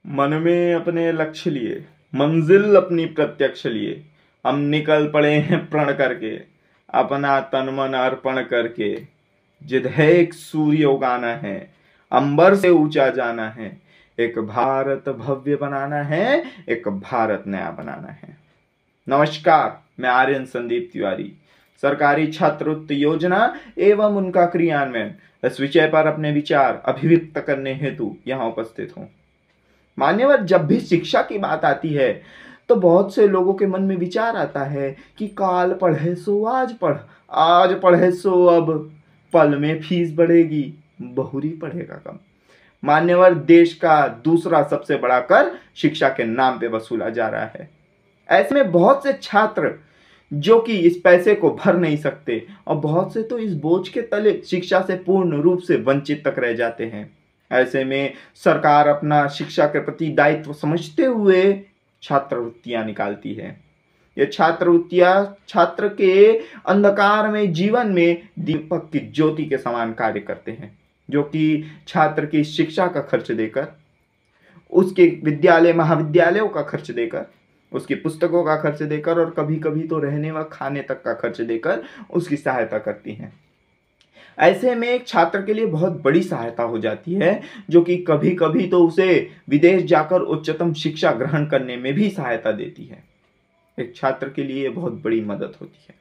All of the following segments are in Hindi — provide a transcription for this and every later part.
मन में अपने लक्ष्य लिए, मंजिल अपनी प्रत्यक्ष लिए, हम निकल पड़े हैं प्रण करके, अपना तन मन अर्पण करके। जिद है एक सूर्य उगाना है, अंबर से ऊंचा जाना है, एक भारत भव्य बनाना है, एक भारत नया बनाना है। नमस्कार, मैं आर्यन संदीप तिवारी, सरकारी छात्रवृत्ति योजना एवं उनका क्रियान्वयन इस विषय पर अपने विचार अभिव्यक्त करने हेतु यहाँ उपस्थित हूँ। मान्यवर, जब भी शिक्षा की बात आती है तो बहुत से लोगों के मन में विचार आता है कि काल पढ़े सो आज पढ़, आज पढ़े सो अब पल में फीस बढ़ेगी, बहुरी पढ़ेगा कम। मान्यवर, देश का दूसरा सबसे बड़ा कर शिक्षा के नाम पे वसूला जा रहा है। ऐसे में बहुत से छात्र जो कि इस पैसे को भर नहीं सकते और बहुत से तो इस बोझ के तले शिक्षा से पूर्ण रूप से वंचित तक रह जाते हैं। ऐसे में सरकार अपना शिक्षा के प्रति दायित्व समझते हुए छात्रवृत्तियां निकालती है। ये छात्रवृत्तियां छात्र के अंधकार में जीवन में दीपक की ज्योति के समान कार्य करते हैं, जो कि छात्र की शिक्षा का खर्च देकर, उसके विद्यालय महाविद्यालयों का खर्च देकर, उसकी पुस्तकों का खर्च देकर और कभी कभी तो रहने व खाने तक का खर्च देकर उसकी सहायता करती हैं। ऐसे में एक छात्र के लिए बहुत बड़ी सहायता हो जाती है, जो कि कभी कभी तो उसे विदेश जाकर उच्चतम शिक्षा ग्रहण करने में भी सहायता देती है। एक छात्र के लिए बहुत बड़ी मदद होती है।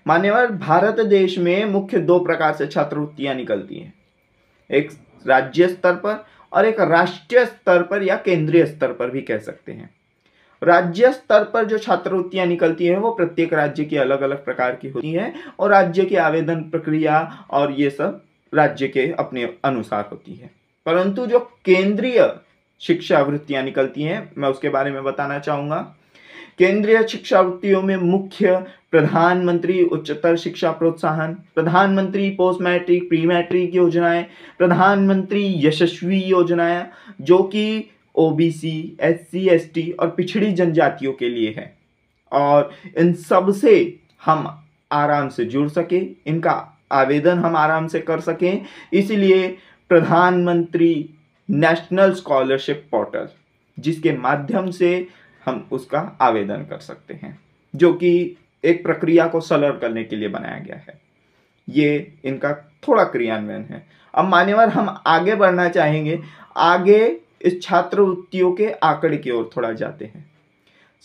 मान्यवर, भारत देश में मुख्य दो प्रकार से छात्रवृत्तियां निकलती हैं, एक राज्य स्तर पर और एक राष्ट्रीय स्तर पर या केंद्रीय स्तर पर भी कह सकते हैं। राज्य स्तर पर जो छात्रवृत्तियां निकलती हैं वो प्रत्येक राज्य की अलग अलग प्रकार की होती हैं और राज्य की आवेदन प्रक्रिया और ये सब राज्य के अपने अनुसार होती है। परंतु जो केंद्रीय शिक्षा वृत्तियां निकलती हैं, मैं उसके बारे में बताना चाहूंगा। केंद्रीय शिक्षा वृत्तियों में मुख्य प्रधानमंत्री उच्चतर शिक्षा प्रोत्साहन, प्रधानमंत्री पोस्ट मैट्रिक प्री मैट्रिक योजनाएं, प्रधानमंत्री यशस्वी योजनाएं, जो कि ओबीसी, एससी, एसटी और पिछड़ी जनजातियों के लिए है और इन सब से हम आराम से जुड़ सके, इनका आवेदन हम आराम से कर सकें, इसलिए प्रधानमंत्री नेशनल स्कॉलरशिप पोर्टल, जिसके माध्यम से हम उसका आवेदन कर सकते हैं, जो कि एक प्रक्रिया को सरल करने के लिए बनाया गया है। ये इनका थोड़ा क्रियान्वयन है। अब मान्यवर, हम आगे बढ़ना चाहेंगे, आगे इस छात्रवृत्तियों के आंकड़े की ओर थोड़ा जाते हैं।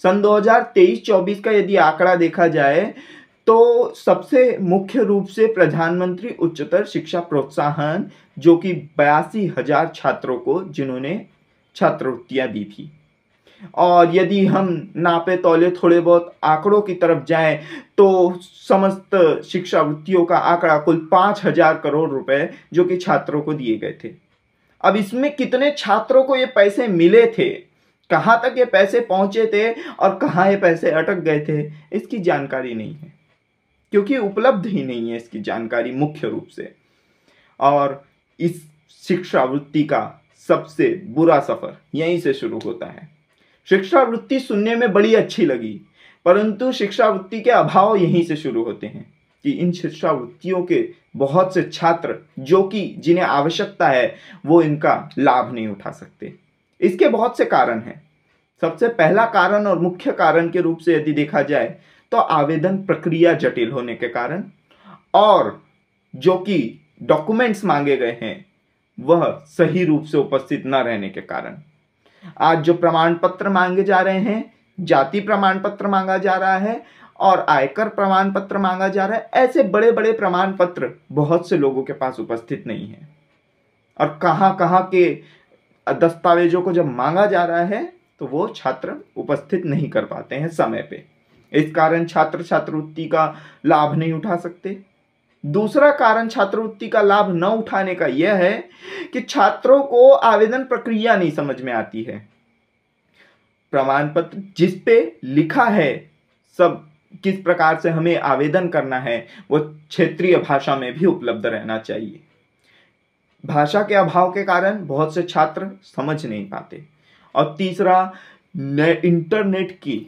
सन 2023-24 का यदि आंकड़ा देखा जाए तो सबसे मुख्य रूप से प्रधानमंत्री उच्चतर शिक्षा प्रोत्साहन, जो कि 82,000 छात्रों को जिन्होंने छात्रवृत्तियां दी थी, और यदि हम नापे तौले थोड़े बहुत आंकड़ों की तरफ जाएं तो समस्त शिक्षा वृत्तियों का आंकड़ा कुल 5,000 करोड़ रुपए जो कि छात्रों को दिए गए थे। अब इसमें कितने छात्रों को ये पैसे मिले थे, कहां तक ये पैसे पहुंचे थे और कहां ये पैसे अटक गए थे, इसकी जानकारी नहीं है, क्योंकि उपलब्ध ही नहीं है इसकी जानकारी मुख्य रूप से। और इस शिक्षा वृत्ति का सबसे बुरा सफर यहीं से शुरू होता है। शिक्षा वृत्ति सुनने में बड़ी अच्छी लगी, परंतु शिक्षा वृत्ति के अभाव यहीं से शुरू होते हैं कि इन शिक्षा वृत्तियों के बहुत से छात्र जो कि जिन्हें आवश्यकता है वो इनका लाभ नहीं उठा सकते। इसके बहुत से कारण हैं। सबसे पहला कारण और मुख्य कारण के रूप से यदि देखा जाए तो आवेदन प्रक्रिया जटिल होने के कारण, और जो कि डॉक्यूमेंट्स मांगे गए हैं वह सही रूप से उपस्थित न रहने के कारण। आज जो प्रमाण पत्र मांगे जा रहे हैं, जाति प्रमाण पत्र मांगा जा रहा है और आयकर प्रमाण पत्र मांगा जा रहा है, ऐसे बड़े बड़े प्रमाण पत्र बहुत से लोगों के पास उपस्थित नहीं है। और कहां कहां के दस्तावेजों को जब मांगा जा रहा है तो वो छात्र उपस्थित नहीं कर पाते हैं समय पे। इस कारण छात्र छात्रवृत्ति का लाभ नहीं उठा सकते। दूसरा कारण छात्रवृत्ति का लाभ न उठाने का यह है कि छात्रों को आवेदन प्रक्रिया नहीं समझ में आती है। प्रमाण पत्र जिस पे लिखा है सब किस प्रकार से हमें आवेदन करना है वो क्षेत्रीय भाषा में भी उपलब्ध रहना चाहिए। भाषा के अभाव के कारण बहुत से छात्र समझ नहीं पाते। और तीसरा, इंटरनेट की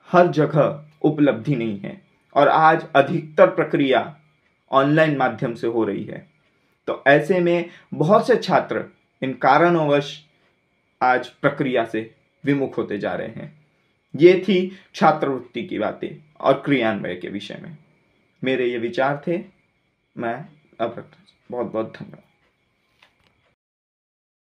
हर जगह उपलब्धि नहीं है और आज अधिकतर प्रक्रिया ऑनलाइन माध्यम से हो रही है। तो ऐसे में बहुत से छात्र इन कारणवश आज प्रक्रिया से विमुख होते जा रहे हैं। ये थी छात्रवृत्ति की बातें और क्रियान्वयन के विषय में मेरे ये विचार थे। मैं अब रखता हूं। बहुत बहुत धन्यवाद।